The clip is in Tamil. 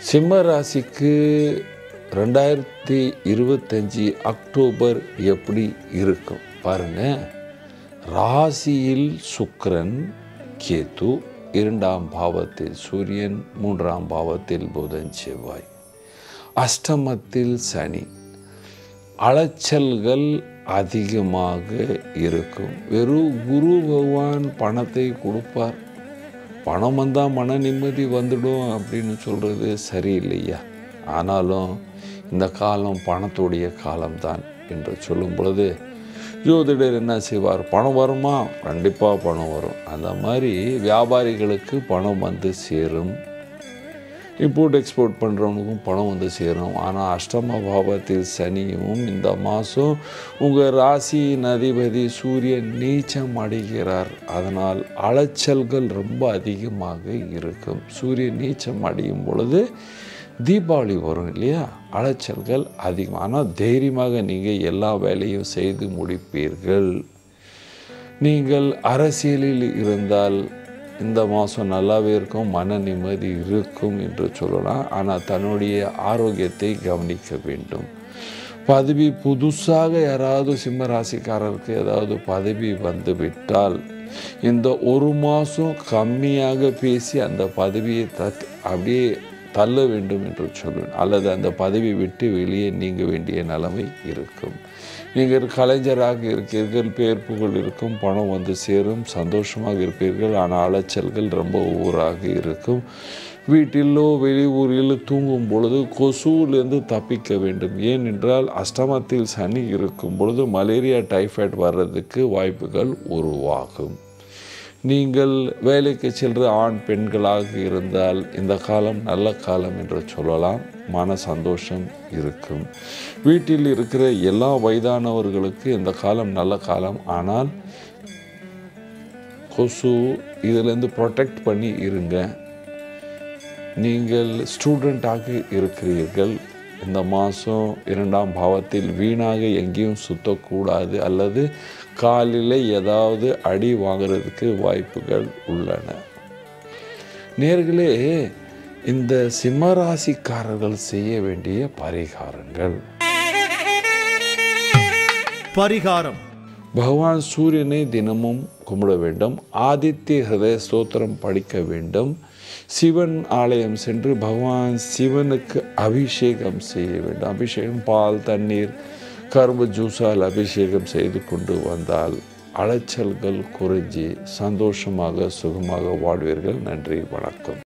சிம்ம ராசிக்கு 2025 அக்டோபர் எப்படி இருக்கும் பாருங்க. ராசியில் சுக்கிரன், கேது, 2ஆம் பாவத்தில் சூரியன், 3ஆம் பாவத்தில் புதன், செவ்வாய், அஷ்டமத்தில் சனி. அலைச்சல்கள் அதிகமாக இருக்கும். வெறும் குரு பகவான் பணத்தை கொடுப்பார், பணம் வந்தால் மன நிம்மதி வந்துடும் அப்படின்னு சொல்கிறது சரியில்லையா? ஆனாலும் இந்த காலம் பணத்துடைய காலம்தான் என்று சொல்லும் பொழுது ஜோதிடர் என்ன செய்வார்? பணம் வருமா? கண்டிப்பாக பணம் வரும். அந்த மாதிரி வியாபாரிகளுக்கு பணம் வந்து சேரும், இம்போர்ட் எக்ஸ்போர்ட் பண்ணுறவனுக்கும் பணம் வந்து சேரும். ஆனால் அஷ்டம பாவத்தில் சனியும் இந்த மாதம் உங்கள் ராசியின் அதிபதி சூரியன் நீச்சம் அடைகிறார். அதனால் அலைச்சல்கள் ரொம்ப அதிகமாக இருக்கும். சூரியன் நீச்சம் அடையும் பொழுது தீபாவளி வரும் இல்லையா? அலைச்சல்கள் அதிகம். ஆனால் தைரியமாக நீங்கள் எல்லா வேலையும் செய்து முடிப்பீர்கள். நீங்கள் அரசியலில் இருந்தால் இந்த மாதம் நல்லாவே இருக்கும், மன நிம்மதி இருக்கும் என்று சொல்லலாம். ஆனால் தன்னுடைய ஆரோக்கியத்தை கவனிக்க வேண்டும். பதவி புதுசாக யாராவது சிம்ம ராசிக்காரருக்கு ஏதாவது பதவி வந்து விட்டால் இந்த ஒரு மாதம் கம்மியாக பேசி அந்த பதவியை அப்படியே தள்ள வேண்டும் என்று சொல்லுவேன். அல்லது அந்த பதவி விட்டு வெளியே நீங்க வேண்டிய நிலைமை இருக்கும். நீங்கள் கலைஞராக இருக்கிறீர்கள், பேர் புகழ் இருக்கும், பணம் வந்து சேரும், சந்தோஷமாக இருப்பீர்கள். ஆனால் அலைச்சல்கள் ரொம்ப ஊராக இருக்கும். வீட்டிலோ வெளியூரில் தூங்கும் பொழுது கொசுவிலிருந்து தப்பிக்க வேண்டும். ஏனென்றால் அஷ்டமத்தில் சனி இருக்கும் பொழுது மலேரியா, டைஃபாய்டு வர்றதுக்கு வாய்ப்புகள் உருவாகும். நீங்கள் வேலைக்கு செல்ற ஆண் பெண்களாக இருந்தால் இந்த காலம் நல்ல காலம் என்று சொல்லலாம். மன சந்தோஷம் இருக்கும். வீட்டில் இருக்கிற எல்லா வயதானவர்களுக்கு இந்த காலம் நல்ல காலம். ஆனால் கொசு இதிலேருந்து ப்ரொடெக்ட் பண்ணி இருங்க. நீங்கள் ஸ்டூடெண்ட்டாக இருக்கிறீர்கள், இந்த மாதம் 2ஆம் பாவத்தில் வீணாக எங்கேயும் சுற்றக்கூடாது, அல்லது காலில் ஏதாவது அடி வாங்கிறதுக்கு வாய்ப்புகள் உள்ளன. நேர்களே, இந்த சிம்மராசிக்காரர்கள் செய்ய வேண்டிய பரிகாரம். பகவான் சூரியனை தினமும் கும்பிட வேண்டும். ஆதித்ய ஹிருதய ஸ்தோத்திரம் படிக்க வேண்டும். சிவன் ஆலயம் சென்று பகவான் சிவனுக்கு அபிஷேகம் செய்ய வேண்டும். அபிஷேகம் பால், தண்ணீர், கரும்பு ஜூஸால் அபிஷேகம் செய்து கொண்டு வந்தால் அலைச்சல்கள் குறைஞ்சி சந்தோஷமாக சுகமாக வாழ்வீர்கள். நன்றி, வணக்கம்.